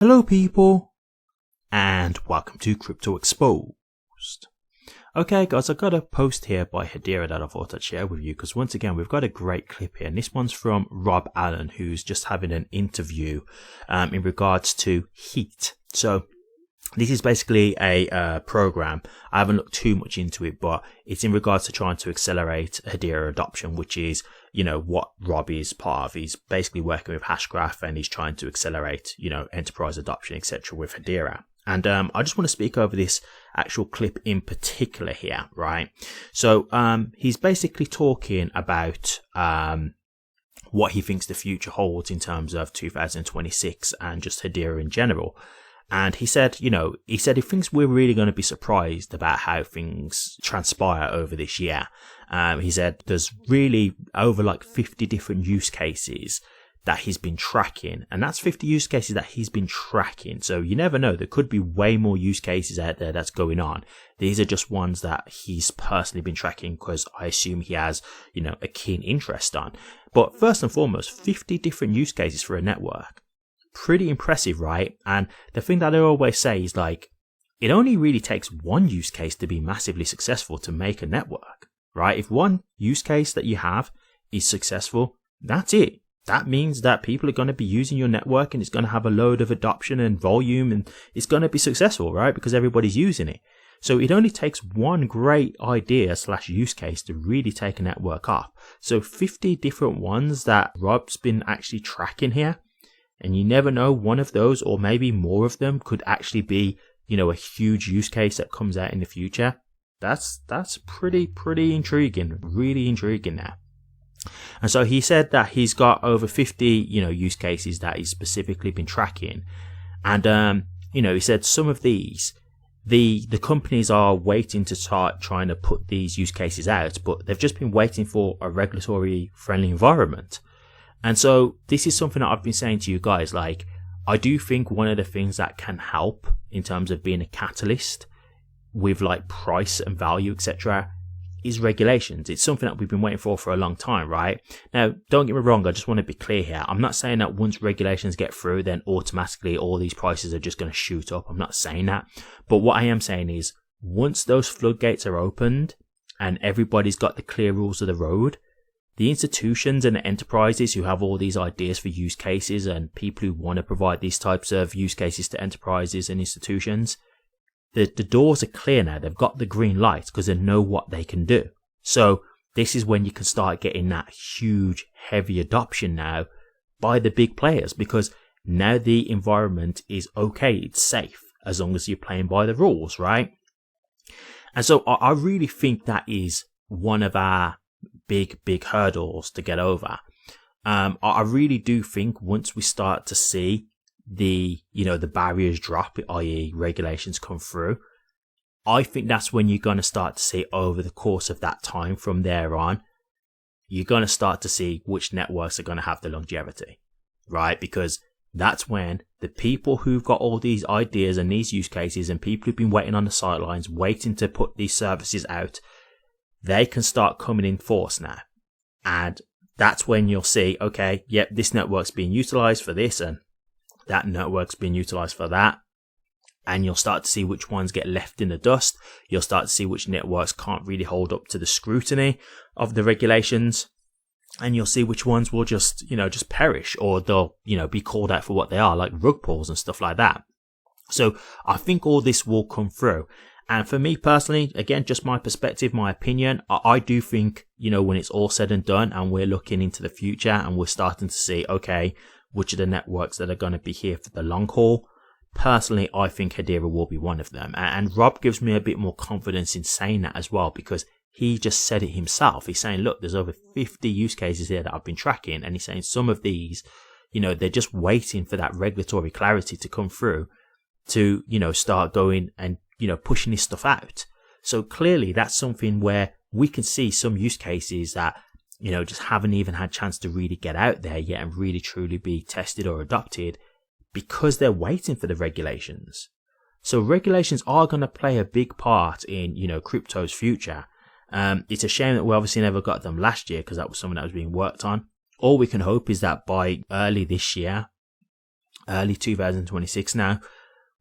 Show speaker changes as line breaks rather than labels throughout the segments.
Hello people, and welcome to Crypto Exposed. Okay guys, I've got a post here by Hedera that I thought I'd share with you because once again we've got a great clip here, and this one's from Rob Allen, who's just having an interview in regards to Heat. So this is basically a program. I haven't looked too much into it, but it's in regards to trying to accelerate Hedera adoption, which is, you know, what Rob is part of. He's basically working with hashgraph and he's trying to accelerate, you know, enterprise adoption, etc. with Hedera. And I just want to speak over this actual clip in particular here, right? So he's basically talking about what he thinks the future holds in terms of 2026 and just Hedera in general. And he said, he thinks we're really going to be surprised about how things transpire over this year. He said there's really over like 50 different use cases that he's been tracking. And that's 50 use cases that he's been tracking. So you never know. There could be way more use cases out there that's going on. These are just ones that he's personally been tracking because I assume he has, a keen interest on. But first and foremost, 50 different use cases for a network. Pretty impressive, right? And the thing that I always say is like, it only really takes one use case to be massively successful to make a network, right? If one use case that you have is successful, that's it. That means that people are going to be using your network and it's going to have a load of adoption and volume and it's going to be successful, right? Because everybody's using it. So it only takes one great idea / use case to really take a network off. So 50 different ones that Rob's been actually tracking here. And you never know, one of those or maybe more of them could actually be, a huge use case that comes out in the future. That's pretty intriguing, really intriguing there. And so he said that he's got over 50, use cases that he's specifically been tracking. And, he said some of these, the companies are waiting to start trying to put these use cases out, but they've just been waiting for a regulatory friendly environment. And so this is something that I've been saying to you guys, like, I do think one of the things that can help in terms of being a catalyst with like price and value, etc., is regulations. It's something that we've been waiting for a long time, right? Now, don't get me wrong. I just want to be clear here. I'm not saying that once regulations get through, then automatically all these prices are just going to shoot up. I'm not saying that. But what I am saying is once those floodgates are opened and everybody's got the clear rules of the road, the institutions and the enterprises who have all these ideas for use cases and people who want to provide these types of use cases to enterprises and institutions, the doors are clear now. They've got the green light because they know what they can do. So this is when you can start getting that huge, heavy adoption now by the big players, because now the environment is okay. It's safe as long as you're playing by the rules, right? And so I really think that is one of our big hurdles to get over. I really do think once we start to see the barriers drop, i.e. regulations come through, I think that's when you're going to start to see over the course of that time from there on, you're going to start to see which networks are going to have the longevity, right? Because that's when the people who've got all these ideas and these use cases and people who've been waiting on the sidelines, waiting to put these services out, they can start coming in force now. And that's when you'll see, okay, yep, this network's being utilized for this and that network's being utilized for that. And you'll start to see which ones get left in the dust. You'll start to see which networks can't really hold up to the scrutiny of the regulations. And you'll see which ones will just perish, or they'll, be called out for what they are, like rug pulls and stuff like that. So I think all this will come through. And for me personally, again, just my perspective, my opinion, I do think, when it's all said and done and we're looking into the future and we're starting to see, okay, which are the networks that are going to be here for the long haul, personally, I think Hedera will be one of them. And Rob gives me a bit more confidence in saying that as well, because he just said it himself. He's saying, look, there's over 50 use cases here that I've been tracking. And he's saying some of these, they're just waiting for that regulatory clarity to come through to, start going and, pushing this stuff out. So clearly that's something where we can see some use cases that, just haven't even had a chance to really get out there yet and really truly be tested or adopted because they're waiting for the regulations. So regulations are going to play a big part in, crypto's future. It's a shame that we obviously never got them last year because that was something that was being worked on. All we can hope is that by early this year, early 2026 now,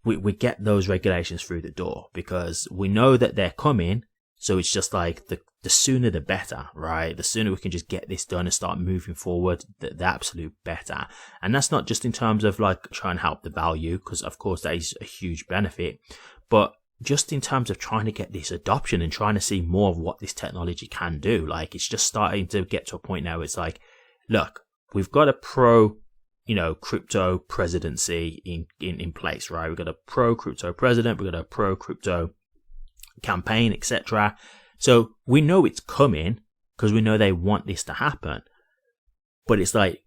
we get those regulations through the door, because we know that they're coming. So it's just like the sooner the better, right? The sooner we can just get this done and start moving forward, the absolute better. And that's not just in terms of like trying to help the value, because of course that is a huge benefit, but just in terms of trying to get this adoption and trying to see more of what this technology can do. Like, it's just starting to get to a point now. It's like, look, we've got a pro, crypto presidency in place, right? We've got a pro crypto president. We've got a pro crypto campaign, etc. So we know it's coming because we know they want this to happen. But it's like,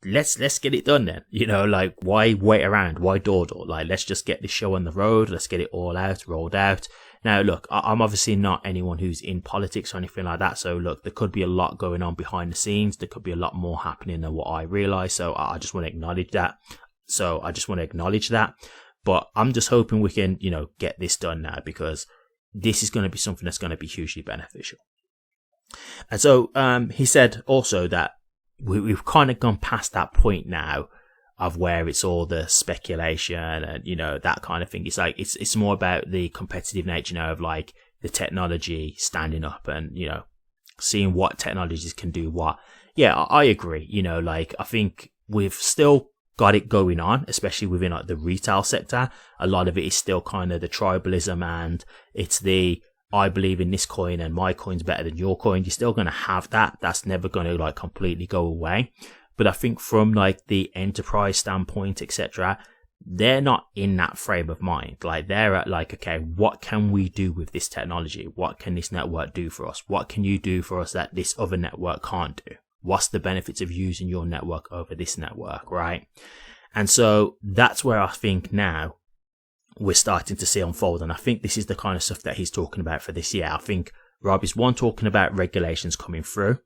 let's get it done then. Like, why wait around? Why dawdle? Like, let's just get this show on the road. Let's get it all out, rolled out. Now, look, I'm obviously not anyone who's in politics or anything like that. So, look, there could be a lot going on behind the scenes. There could be a lot more happening than what I realize. So, I just want to acknowledge that. But I'm just hoping we can, get this done now, because this is going to be something that's going to be hugely beneficial. And so, he said also that we've kind of gone past that point now of where it's all the speculation and, that kind of thing. It's like, it's more about the competitive nature now of like the technology standing up and, seeing what technologies can do what. Yeah, I agree. Like, I think we've still got it going on, especially within like the retail sector. A lot of it is still kind of the tribalism, and it's the, I believe in this coin and my coin's better than your coin. You're still going to have that. That's never going to like completely go away. But I think from like the enterprise standpoint, etc., they're not in that frame of mind. Like, they're at like, okay, what can we do with this technology? What can this network do for us? What can you do for us that this other network can't do? What's the benefits of using your network over this network, right? And so that's where I think now we're starting to see unfold. And I think this is the kind of stuff that he's talking about for this year. I think Rob is talking about regulations coming through.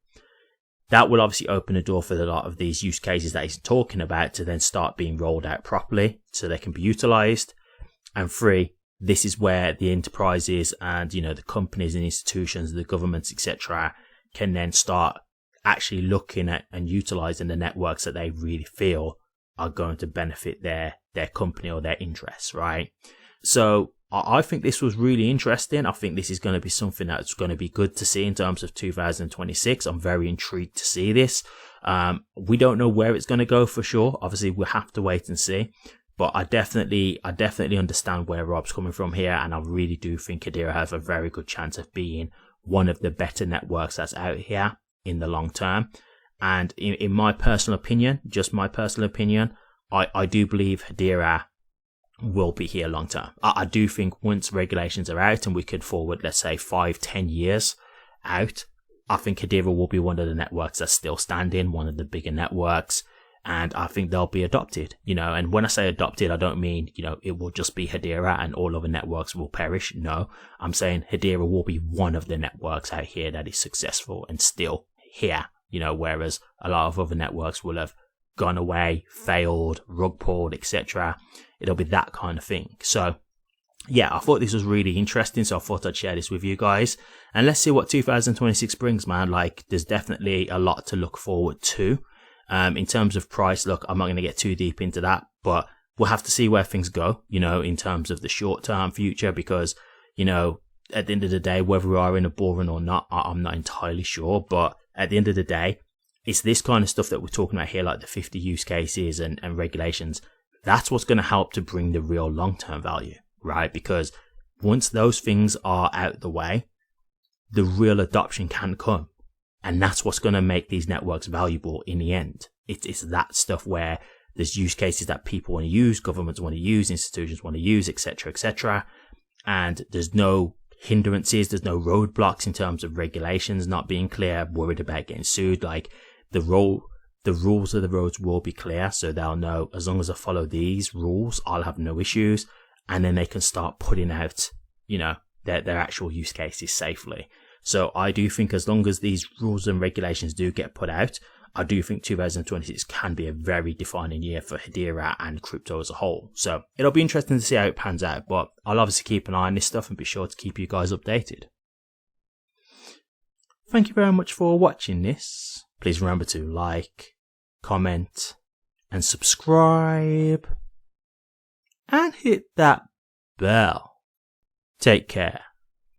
That will obviously open the door for a lot of these use cases that he's talking about to then start being rolled out properly so they can be utilized. And 3, this is where the enterprises and, the companies and institutions, the governments, etc., can then start actually looking at and utilizing the networks that they really feel are going to benefit their company or their interests, right? So I think this was really interesting. I think this is going to be something that's going to be good to see in terms of 2026. I'm very intrigued to see this. We don't know where it's going to go for sure. Obviously, we'll have to wait and see. But I definitely understand where Rob's coming from here, and I really do think Hedera has a very good chance of being one of the better networks that's out here in the long term. And in my personal opinion, just my personal opinion, I do believe Hedera will be here long term. I do think once regulations are out and we could forward, let's say 5-10 years out, I think Hedera will be one of the networks that's still standing, one of the bigger networks. And I think they'll be adopted, and when I say adopted, I don't mean, it will just be Hedera and all other networks will perish. No, I'm saying Hedera will be one of the networks out here that is successful and still here, whereas a lot of other networks will have gone away, failed, rug pulled, etc. It'll be that kind of thing. So yeah, I thought this was really interesting, so I thought I'd share this with you guys. And let's see what 2026 brings, man. Like, there's definitely a lot to look forward to. In terms of price, look, I'm not going to get too deep into that, but we'll have to see where things go, in terms of the short-term future, because, at the end of the day, whether we are in a bull run or not, I'm not entirely sure. But at the end of the day, it's this kind of stuff that we're talking about here, like the 50 use cases and regulations. That's what's going to help to bring the real long-term value, right? Because once those things are out of the way, the real adoption can come. And that's what's going to make these networks valuable in the end. It's that stuff where there's use cases that people want to use, governments want to use, institutions want to use, etc., etc. And there's no hindrances, there's no roadblocks in terms of regulations not being clear, worried about getting sued. Like, the rules of the roads will be clear, so they'll know as long as I follow these rules, I'll have no issues. And then they can start putting out, their actual use cases safely. So I do think as long as these rules and regulations do get put out, I do think 2026 can be a very defining year for Hedera and crypto as a whole. So it'll be interesting to see how it pans out, but I'll obviously keep an eye on this stuff and be sure to keep you guys updated. Thank you very much for watching this. Please remember to like, comment, and subscribe and hit that bell. Take care.